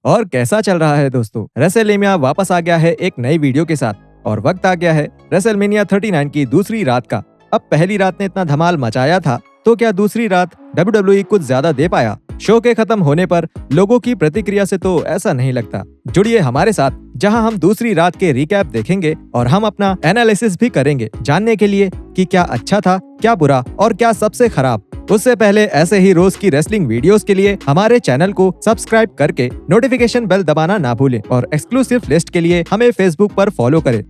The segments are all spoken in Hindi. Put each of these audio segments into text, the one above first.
और कैसा चल रहा है दोस्तों? रेसलमेनिया वापस आ गया है एक नई वीडियो के साथ और वक्त आ गया है रेसलमेनिया 39 की दूसरी रात का। अब पहली रात ने इतना धमाल मचाया था तो क्या दूसरी रात WWE कुछ ज्यादा दे पाया? शो के खत्म होने पर लोगों की प्रतिक्रिया से तो ऐसा नहीं लगता। जुड़िए हमारे साथ जहां हम दूसरी रात के रिकैप देखेंगे और हम अपना एनालिसिस भी करेंगे जानने के लिए कि क्या अच्छा था, क्या बुरा और क्या सबसे खराब। उससे पहले ऐसे ही रोज की रेसलिंग वीडियोस के लिए हमारे चैनल को सब्सक्राइब करके नोटिफिकेशन बेल दबाना ना भूलें और एक्सक्लूसिव लिस्ट के लिए हमें फेसबुक पर फॉलो करें।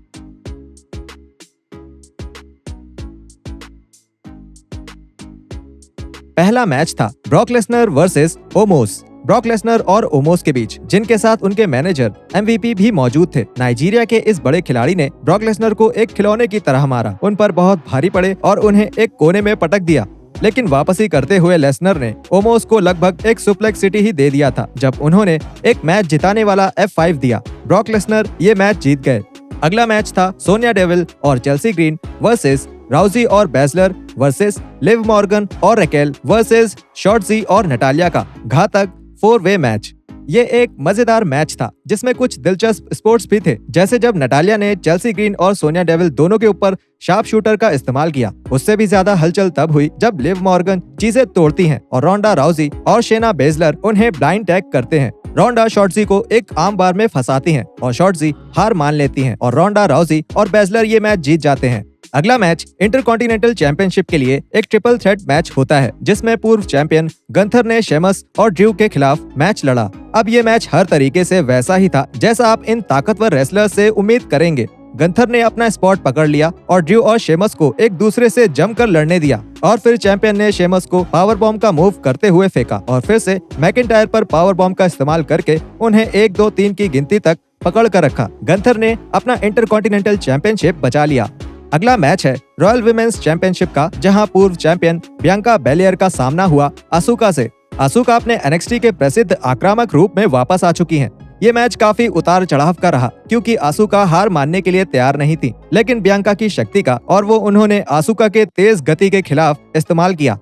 पहला मैच था Brock Lesnar versus Omos. Brock Lesnar और ओमोस के बीच, जिनके साथ उनके मैनेजर MVP भी मौजूद थे। नाइजीरिया के इस बड़े खिलाड़ी ने ब्रॉक लेसनर को एक खिलौने की तरह मारा, उन पर बहुत भारी पड़े और उन्हें एक कोने में पटक दिया। लेकिन वापसी करते हुए लेसनर ने ओमोस को लगभग एक सुप्लेक्स सिटी ही दे दिया था जब उन्होंने एक मैच जिताने वाला F5 दिया। ब्रॉक लेसनर ये मैच जीत गए। अगला मैच था सोनिया डेविल और चेल्सी ग्रीन वर्सेस राउजी और बेजलर वर्सेस लिव मॉर्गन और रैकेल वर्सेस शॉर्टजी और नटालिया का घातक 4-वे मैच। ये एक मजेदार मैच था जिसमें कुछ दिलचस्प स्पोर्ट्स भी थे, जैसे जब नटालिया ने चेल्सी ग्रीन और सोनिया डेविल दोनों के ऊपर शार्प शूटर का इस्तेमाल किया। उससे भी ज्यादा हलचल तब हुई जब लिव मॉर्गन चीजें तोड़ती हैं और रोंडा राउजी और शेना बेजलर उन्हें ब्लाइंड टैग करते हैं। रोंडा शॉर्टजी को एक आर्म बार में फंसाती हैं और शॉर्टजी हार मान लेती हैं और रोंडा राउजी और बेजलर ये मैच जीत जाते हैं। अगला मैच इंटरकॉन्टिनेंटल चैंपियनशिप के लिए एक ट्रिपल थ्रेट मैच होता है जिसमें पूर्व चैंपियन गंथर ने शेमस और ड्रू के खिलाफ मैच लड़ा। अब ये मैच हर तरीके से वैसा ही था जैसा आप इन ताकतवर रेसलर से उम्मीद करेंगे। गंथर ने अपना स्पॉट पकड़ लिया और ड्रू और शेमस को एक दूसरे से जमकर लड़ने दिया और फिर चैंपियन ने शेमस को पावर बॉम्ब का मूव करते हुए फेंका और फिर से मैकिंटायर पर पावर बॉम्ब का इस्तेमाल करके उन्हें 1 2 3 की गिनती तक पकड़ कर रखा। गंथर ने अपना इंटरकॉन्टिनेंटल चैंपियनशिप बचा लिया। अगला मैच है रॉयल विमेंस चैंपियनशिप का, जहां पूर्व चैंपियन बियांका बेलियर का सामना हुआ आसुका से। आसुका अपने NXT के प्रसिद्ध आक्रामक रूप में वापस आ चुकी हैं। ये मैच काफी उतार चढ़ाव का रहा क्योंकि आसुका हार मानने के लिए तैयार नहीं थी, लेकिन बियांका की शक्ति का और वो उन्होंने आसुका के तेज गति के खिलाफ इस्तेमाल किया।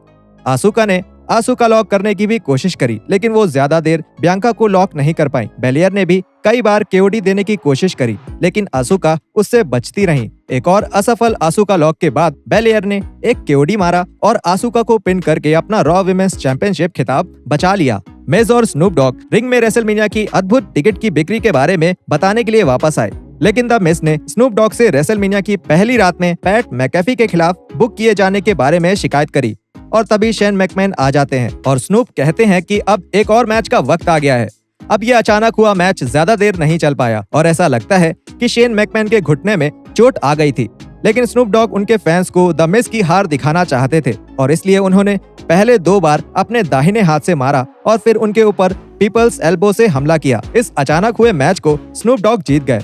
आसुका ने आसुका लॉक करने की भी कोशिश करी, लेकिन वो ज्यादा देर बियांका को लॉक नहीं कर पाई। बेलियर ने भी कई बार KOD देने की कोशिश करी, लेकिन आसुका उससे बचती रही। एक और असफल आसुका लॉक के बाद बेलियर ने एक KOD मारा और आसुका को पिन करके अपना रॉ विमेंस चैंपियनशिप खिताब बचा लिया। मेज और स्नूप डॉग रिंग में रेसलमेनिया की अद्भुत टिकट की बिक्री के बारे में बताने के लिए वापस आए, लेकिन द मिज ने स्नूप डॉग से रेसलमेनिया की पहली रात में पैट मैकेफी के खिलाफ बुक किए जाने के बारे में शिकायत करी और तभी शेन मैकमैन आ जाते हैं और स्नूप कहते हैं कि अब एक और मैच का वक्त आ गया है। अब ये अचानक हुआ मैच ज्यादा देर नहीं चल पाया और ऐसा लगता है कि शेन मैकमैन के घुटने में चोट आ गई थी, लेकिन स्नूप डॉग उनके फैंस को द मिज की हार दिखाना चाहते थे और इसलिए उन्होंने पहले 2 बार अपने दाहिने हाथ से मारा और फिर उनके ऊपर पीपल्स एल्बो से हमला किया। इस अचानक हुए मैच को स्नूप डॉग जीत गए।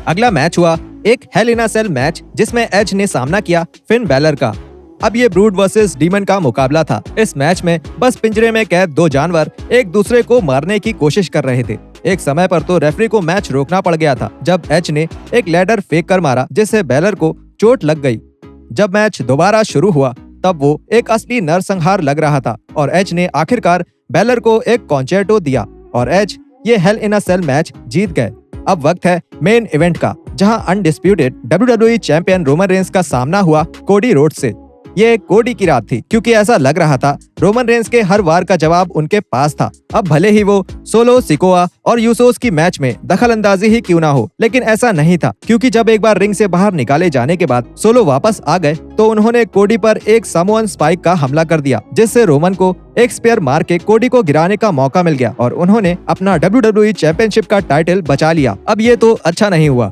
अगला मैच हुआ एक हेल इन अ सेल मैच जिसमें एज ने सामना किया फिन बैलर का। अब ये ब्रूड वर्सेस डीमन का मुकाबला था। इस मैच में बस पिंजरे में कैद 2 जानवर एक दूसरे को मारने की कोशिश कर रहे थे। एक समय पर तो रेफरी को मैच रोकना पड़ गया था जब एच ने एक लैडर फेंक कर मारा जिससे बैलर को चोट लग गई। जब मैच दोबारा शुरू हुआ तब वो एक असली नरसंहार लग रहा था और एच ने आखिरकार बैलर को एक कॉन्चर्टो दिया और एच ये हेल इन अ सेल मैच जीत गए। अब वक्त है मेन इवेंट का, जहां undisputed WWE champion Roman Reigns का सामना हुआ कोडी रोड से। ये कोडी की रात थी क्योंकि ऐसा लग रहा था रोमन रेंस के हर वार का जवाब उनके पास था। अब भले ही वो सोलो, सिकोआ और यूसोस की मैच में दखल अंदाजी ही क्यों ना हो, लेकिन ऐसा नहीं था क्योंकि जब एक बार रिंग से बाहर निकाले जाने के बाद सोलो वापस आ गए तो उन्होंने कोडी पर एक सामोअन स्पाइक का हमला कर दिया जिससे रोमन को एक स्पेयर मार के कोडी को गिराने का मौका मिल गया और उन्होंने अपना WWE चैंपियनशिप का टाइटल बचा लिया। अब ये तो अच्छा नहीं हुआ।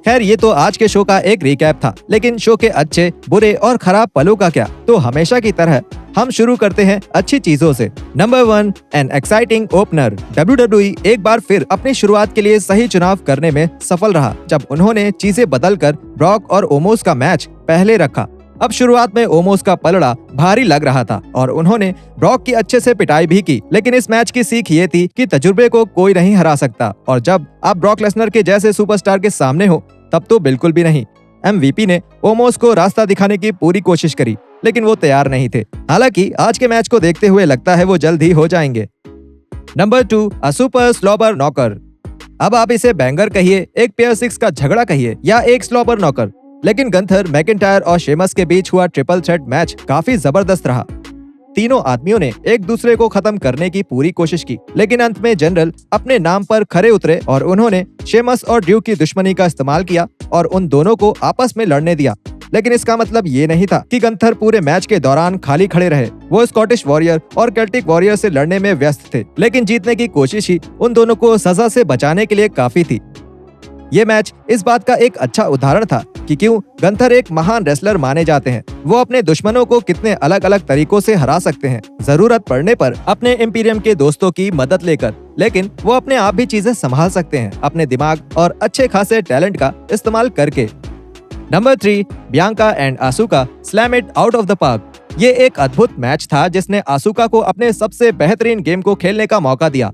खैर ये तो आज के शो का एक रिकैप था, लेकिन शो के अच्छे, बुरे और खराब पलों का क्या? तो हमेशा की तरह हम शुरू करते हैं अच्छी चीजों से। Number 1, an exciting opener. WWE एक बार फिर अपनी शुरुआत के लिए सही चुनाव करने में सफल रहा जब उन्होंने चीजें बदलकर ब्रॉक और ओमोस का मैच पहले रखा। अब शुरुआत में ओमोस का पलड़ा भारी लग रहा था और उन्होंने ब्रॉक की अच्छे से पिटाई भी की, लेकिन इस मैच की सीख ये थी कि तजुर्बे को कोई नहीं हरा सकता और जब आप ब्रॉक लेसनर के जैसे सुपरस्टार के सामने हो तब तो बिल्कुल भी नहीं। MVP ने ओमोस को रास्ता दिखाने की पूरी कोशिश करी, लेकिन वो तैयार नहीं थे। हालांकि आज के मैच को देखते हुए लगता है वो जल्द ही हो जाएंगे। Number 2, a super slobberknocker. अब आप इसे बैंगर कहिए, एक पेयर 6 का झगड़ा कहिए या एक स्लॉबर नॉकर, लेकिन गंथर, मैकिंटायर और शेमस के बीच हुआ ट्रिपल थ्रेट मैच काफी जबरदस्त रहा। तीनों आदमियों ने एक दूसरे को खत्म करने की पूरी कोशिश की, लेकिन अंत में जनरल अपने नाम पर खरे उतरे और उन्होंने शेमस और ड्रू की दुश्मनी का इस्तेमाल किया और उन दोनों को आपस में लड़ने दिया। लेकिन इसका मतलब ये नहीं था कि गंथर पूरे मैच के दौरान खाली खड़े रहे। वो स्कॉटिश वॉरियर और केल्टिक वॉरियर से लड़ने में व्यस्त थे, लेकिन जीतने की कोशिश ही उन दोनों को सजा से बचाने के लिए काफी थी। ये मैच इस बात का एक अच्छा उदाहरण था कि क्यों गंथर एक महान रेसलर माने जाते हैं। वो अपने दुश्मनों को कितने अलग अलग तरीकों से हरा सकते हैं, जरूरत पड़ने पर अपने इंपीरियम के दोस्तों की मदद लेकर, लेकिन वो अपने आप भी चीजें संभाल सकते हैं अपने दिमाग और अच्छे खासे टैलेंट का इस्तेमाल करके। Number 3, Bianca and Asuka slam it out of the park. ये एक अद्भुत मैच था जिसने आसुका को अपने सबसे बेहतरीन गेम को खेलने का मौका दिया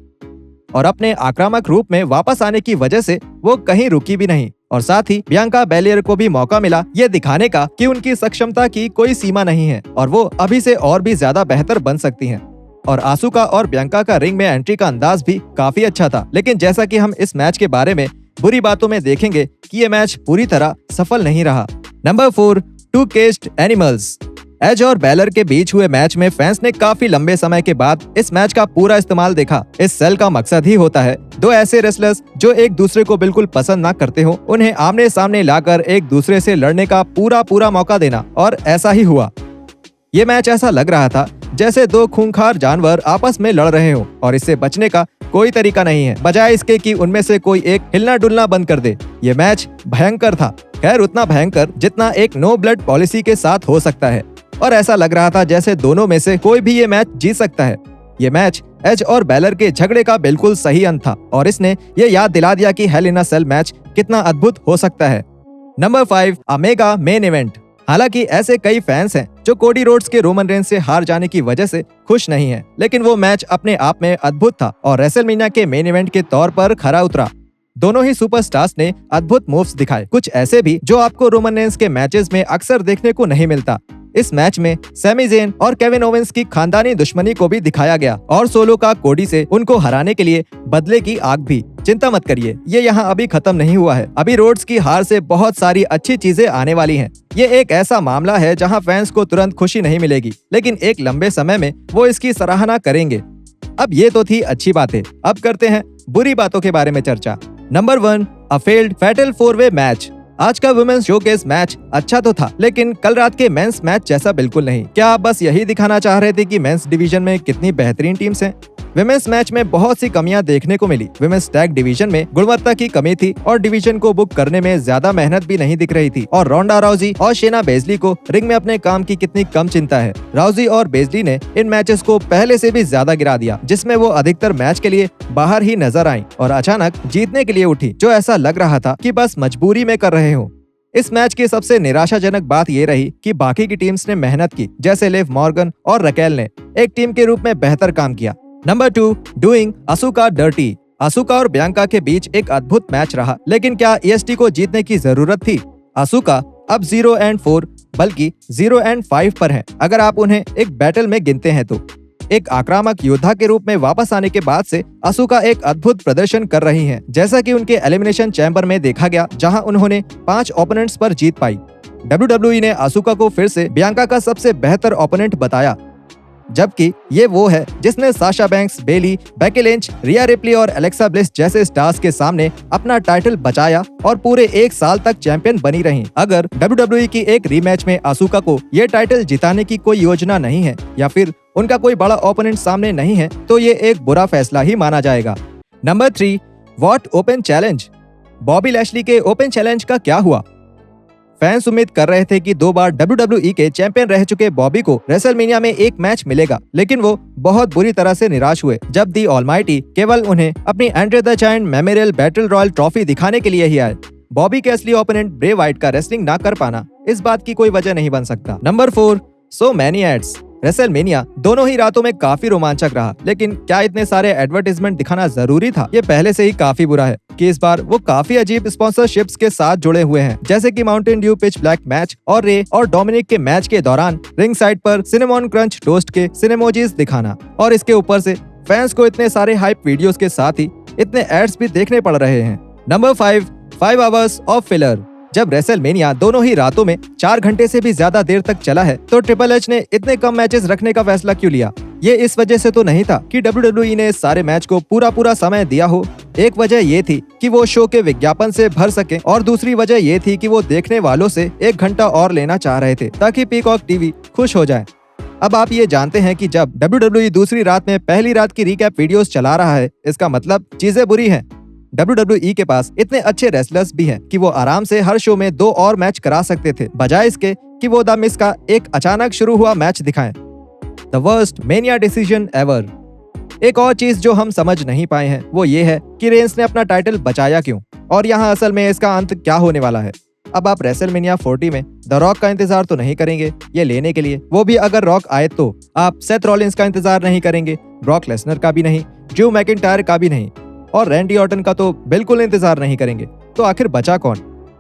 और अपने आक्रामक रूप में वापस आने की वजह से वो कहीं रुकी भी नहीं। और साथ ही बियांका बेलियर को भी मौका मिला ये दिखाने का कि उनकी सक्षमता की कोई सीमा नहीं है और वो अभी से और भी ज्यादा बेहतर बन सकती हैं। और आसुका और बियांका का रिंग में एंट्री का अंदाज भी काफी अच्छा था, लेकिन जैसा कि हम इस मैच के बारे में बुरी बातों में देखेंगे कि ये मैच पूरी तरह सफल नहीं रहा। Number 4, two caged animals. Edge और बैलर के बीच हुए मैच में फैंस ने काफी लंबे समय के बाद इस मैच का पूरा इस्तेमाल देखा। इस सेल का मकसद ही होता है दो ऐसे रेसलर्स जो एक दूसरे को बिल्कुल पसंद ना करते हो, उन्हें आमने सामने लाकर एक दूसरे से लड़ने का पूरा मौका देना, और ऐसा ही हुआ। ये मैच ऐसा लग रहा था जैसे दो खूंखार जानवर आपस में लड़ रहे हो और इससे बचने का कोई तरीका नहीं है, बजाय इसके कि उनमें से कोई एक हिलना डुलना बंद कर दे। ये मैच भयंकर था, खैर उतना भयंकर जितना एक नो ब्लड पॉलिसी के साथ हो सकता है, और ऐसा लग रहा था जैसे दोनों में से कोई भी ये मैच जीत सकता है। ये मैच एज और बैलर के झगड़े का बिल्कुल सही अंत था और इसने ये याद दिला दिया कि हेल इन अ सेल मैच कितना अद्भुत हो सकता है। नंबर 5, अ मेगा मेन इवेंट। हालांकि ऐसे कई फैंस हैं जो कोडी रोड्स के रोमन रेंस से हार जाने की वजह से खुश नहीं हैं, लेकिन वो मैच अपने आप में अद्भुत था और रेसलमेनिया के मेन इवेंट के तौर पर खरा उतरा। दोनों ही सुपरस्टार्स ने अद्भुत मूव्स दिखाए, कुछ ऐसे भी जो आपको रोमन रेंस के मैचेस में अक्सर देखने को नहीं मिलता। इस मैच में सैमी ज़ेन और केविन ओवेंस की खानदानी दुश्मनी को भी दिखाया गया और सोलो का कोडी से उनको हराने के लिए बदले की आग भी। चिंता मत करिए, ये यहाँ अभी खत्म नहीं हुआ है। अभी रोड्स की हार से बहुत सारी अच्छी चीजें आने वाली हैं। ये एक ऐसा मामला है जहाँ फैंस को तुरंत खुशी नहीं मिलेगी, लेकिन एक लंबे समय में वो इसकी सराहना करेंगे। अब ये तो थी अच्छी बातें, अब करते हैं बुरी बातों के बारे में चर्चा। नंबर 1, अ फेल्ड फैटल 4-वे मैच। आज का वुमेन्स शोकेस मैच अच्छा तो था, लेकिन कल रात के मेंस मैच जैसा बिल्कुल नहीं। क्या आप बस यही दिखाना चाह रहे थे कि मेंस डिवीजन में कितनी बेहतरीन टीम्स हैं? विमेंस मैच में बहुत सी कमियां देखने को मिली। विमेंस टैग डिवीजन में गुणवत्ता की कमी थी और डिवीजन को बुक करने में ज्यादा मेहनत भी नहीं दिख रही थी। और रोंडा राउजी और शेना बेजली को रिंग में अपने काम की कितनी कम चिंता है। राउजी और बेजली ने इन मैचेस को पहले से भी ज्यादा गिरा दिया, जिसमें वो अधिकतर मैच के लिए बाहर ही नजर आई और अचानक जीतने के लिए उठी, जो ऐसा लग रहा था कि बस मजबूरी में कर रहे हो। इस मैच की सबसे निराशाजनक बात ये रही कि बाकी की टीम्स ने मेहनत की, जैसे लिव मॉर्गन और रकेल ने एक टीम के रूप में बेहतर काम किया। Number 2, doing Asuka dirty. Asuka और बियांका के बीच एक अद्भुत मैच रहा, लेकिन क्या EST को जीतने की जरूरत थी? आसुका अब 0-4 बल्कि 0-5 पर है, अगर आप उन्हें एक बैटल में गिनते हैं तो। एक आक्रामक योद्धा के रूप में वापस आने के बाद से आसुका एक अद्भुत प्रदर्शन कर रही हैं, जैसा कि उनके एलिमिनेशन चैम्बर में देखा गया, जहां उन्होंने 5 ओपोनेंट्स पर जीत पाई। WWE ने आसुका को फिर से बियांका का सबसे बेहतर ओपोनेंट बताया, जबकि ये वो है जिसने साशा बैंक्स, बेली, बेकी लिंच, रिया रिप्ली और एलेक्सा ब्लिस जैसे स्टार्स के सामने अपना टाइटल बचाया और पूरे 1 साल तक चैंपियन बनी रही। अगर WWE की एक रीमैच में आसुका को ये टाइटल जिताने की कोई योजना नहीं है या फिर उनका कोई बड़ा ओपोनेंट सामने नहीं है, तो ये एक बुरा फैसला ही माना जाएगा। Number 3, what open challenge. Bobby Lashley के ओपन चैलेंज का क्या हुआ? फैंस उम्मीद कर रहे थे कि 2 बार WWE के चैंपियन रह चुके बॉबी को रेसलमेनिया में एक मैच मिलेगा, लेकिन वो बहुत बुरी तरह से निराश हुए जब दी ऑलमाइटी केवल उन्हें अपनी Andre the giant memorial battle royal trophy दिखाने के लिए ही आए। बॉबी के असली ओपोनेंट ब्रे वाइट का रेसलिंग ना कर पाना इस बात की कोई वजह नहीं बन सकता। Number 4, so many ads. WrestleMania दोनों ही रातों में काफी रोमांचक रहा, लेकिन क्या इतने सारे एडवर्टाइजमेंट दिखाना जरूरी था? ये पहले से ही काफी बुरा है कि इस बार वो काफी अजीब स्पॉन्सरशिप्स के साथ जुड़े हुए हैं, जैसे कि Mountain Dew pitch black match और रे और डोमिनिक के मैच के दौरान रिंग साइड पर सिनेमॉन क्रंच टोस्ट के सिनेमोजीज दिखाना, और इसके ऊपर से फैंस को इतने सारे हाइप वीडियोस के साथ ही इतने एड्स भी देखने पड़ रहे हैं। Number 5 hours of filler. जब रेसलमेनिया दोनों ही रातों में 4 घंटे से भी ज्यादा देर तक चला है तो ट्रिपल एच ने इतने कम मैचेस रखने का फैसला क्यों लिया? ये इस वजह से तो नहीं था कि WWE ने सारे मैच को पूरा समय दिया हो। एक वजह ये थी कि वो शो के विज्ञापन से भर सके और दूसरी वजह ये थी कि वो देखने वालों से 1 घंटा और लेना चाह रहे थे ताकि पीकॉक टीवी खुश हो जाए। अब आप ये जानते हैं कि जब WWE दूसरी रात में पहली रात की रिकैप वीडियोस चला रहा है, इसका मतलब चीजें बुरी हैं। WWE के पास इतने अच्छे रेसलर्स भी हैं कि वो आराम से हर शो में 2 और मैच करा सकते थे, बजाय इसके कि वो द मिज का एक अचानक शुरू हुआ मैच दिखाएं। The worst mania decision ever. एक और चीज जो हम समझ नहीं पाए हैं वो ये है कि रेंस ने अपना टाइटल बचाया क्यों और यहाँ असल में इसका अंत क्या होने वाला है। अब आप रेसलमेनिया 40 में द रॉक का इंतजार तो नहीं करेंगे ये लेने के लिए, वो भी अगर रॉक आए तो। आप सेथ रॉलिंस का इंतजार नहीं करेंगे, ब्रॉक लेसनर का भी नहीं, ड्रू मैकिंटायर का भी नहीं और रैंडी ऑर्टन का तो बिल्कुल इंतजार नहीं करेंगे। तो आखिर बचा कौन?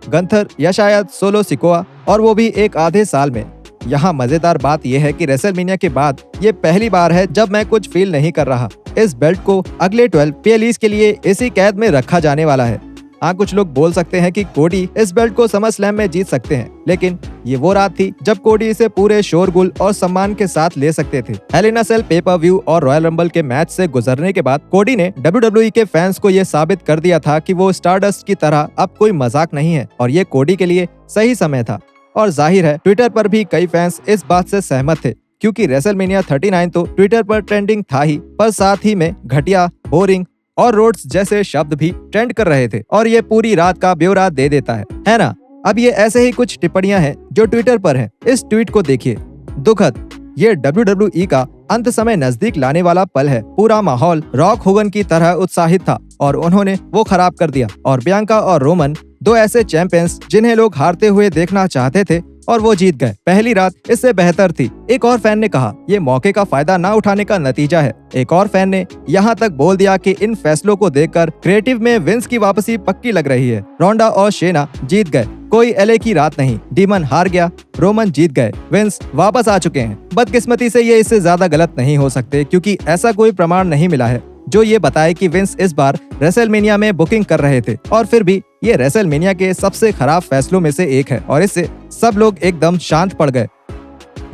गंथर या शायद सोलो सिकोआ, और वो भी एक आधे साल में। यहाँ मजेदार बात यह है कि रेसलमेनिया के बाद ये पहली बार है जब मैं कुछ फील नहीं कर रहा। इस बेल्ट को अगले 12 PLEs के लिए इसी कैद में रखा जाने वाला है। हाँ, कुछ लोग बोल सकते हैं कि कोडी इस बेल्ट को समर स्लैम में जीत सकते हैं, लेकिन ये वो रात थी जब कोडी इसे पूरे शोरगुल और सम्मान के साथ ले सकते थे। हेल इन अ सेल पेपर व्यू और रॉयल रंबल के मैच से गुजरने के बाद कोडी ने WWE के फैंस को ये साबित कर दिया था कि वो स्टारडस्ट की तरह अब कोई मजाक नहीं है और ये कोडी के लिए सही समय था। और जाहिर है ट्विटर पर भी कई फैंस इस बात से सहमत थे, क्योंकि रेसलमेनिया 39 तो ट्विटर पर ट्रेंडिंग था ही, पर साथ ही में घटिया, बोरिंग और रोड्स जैसे शब्द भी ट्रेंड कर रहे थे और ये पूरी रात का ब्यौरा दे देता है ना? अब ये ऐसे ही कुछ टिप्पणियां हैं जो ट्विटर पर हैं। इस ट्वीट को देखिए। दुखद, ये WWE का अंत समय नजदीक लाने वाला पल है। पूरा माहौल रॉक होगन की तरह उत्साहित था और उन्होंने वो खराब कर दिया। और बियांका और रोमन, 2 ऐसे चैंपियंस जिन्हें लोग हारते हुए देखना चाहते थे और वो जीत गए। पहली रात इससे बेहतर थी। एक और फैन ने कहा, ये मौके का फायदा ना उठाने का नतीजा है। एक और फैन ने यहाँ तक बोल दिया कि इन फैसलों को देखकर क्रिएटिव में विंस की वापसी पक्की लग रही है। रोंडा और शेना जीत गए, कोई एले की रात नहीं। डीमन हार गया, रोमन जीत गए, विंस वापस आ चुके हैं। बदकिस्मती से ये इससे ज्यादा गलत नहीं हो सकते, क्योंकि ऐसा कोई प्रमाण नहीं मिला है जो ये बताए कि विंस इस बार रेसलमेनिया में बुकिंग कर रहे थे। और फिर भी ये रेसलमेनिया के सबसे खराब फैसलों में से एक है और इससे सब लोग एकदम शांत पड़ गए।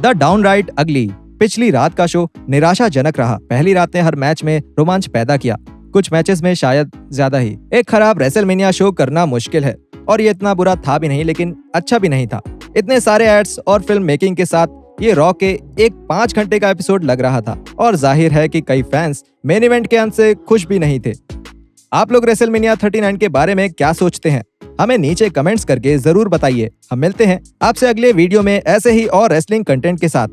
द डाउनराइट अगली। पिछली रात का शो निराशाजनक रहा। पहली रात ने हर मैच में रोमांच पैदा किया, कुछ मैचेस में शायद ज्यादा ही। एक खराब रेसलमेनिया शो करना मुश्किल है और ये इतना बुरा था भी नहीं, लेकिन अच्छा भी नहीं था। इतने सारे एड्स और फिल्म मेकिंग के साथ ये रॉ के एक 5 घंटे का एपिसोड लग रहा था और जाहिर है कि कई फैंस मेन इवेंट के अंत से खुश भी नहीं थे। आप लोग रेसलमेनिया 39 के बारे में क्या सोचते हैं? हमें नीचे कमेंट्स करके जरूर बताइए। हम मिलते हैं आपसे अगले वीडियो में ऐसे ही और रेसलिंग कंटेंट के साथ।